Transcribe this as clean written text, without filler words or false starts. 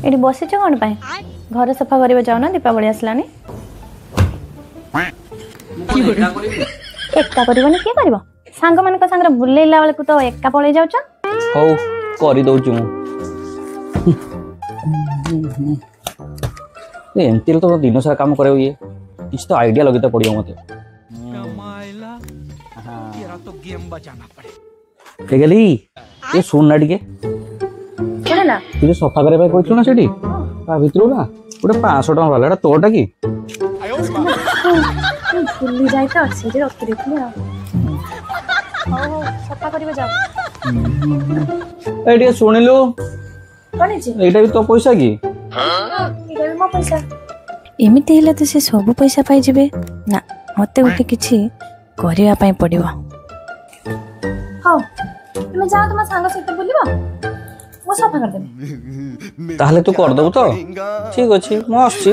eighty बसीच कौन पाए घर सफा कर जाओ ना दीपावली आसलानी एका करबनी किए कर सांग मान सांगे बुलेला बेलू तो एका पलि जाऊच हौ कर दउछु एमती तो दिन सारा काम करे ये किसी तो आइडिया लगे पड़ो मत ये सुन ना टे तुझे सफा करने कहू ना सेठी भितर ना गोटे 500 टका वाला तोटा कि भूली जाए तो अच्छे रखी देखी सफा कर जाओ शुणिलु एटा भी तो पैसा कि मो पैसा एमती हेले तो से सब पैसा पाई जिबे ना मते गोटे किछि करिया पई पड़िबो हां तुम जाओ तुम सांग सहित बुलिबो वो सफा कर देबे ताहले तू कर दबु तो ठीक अछि मो आछि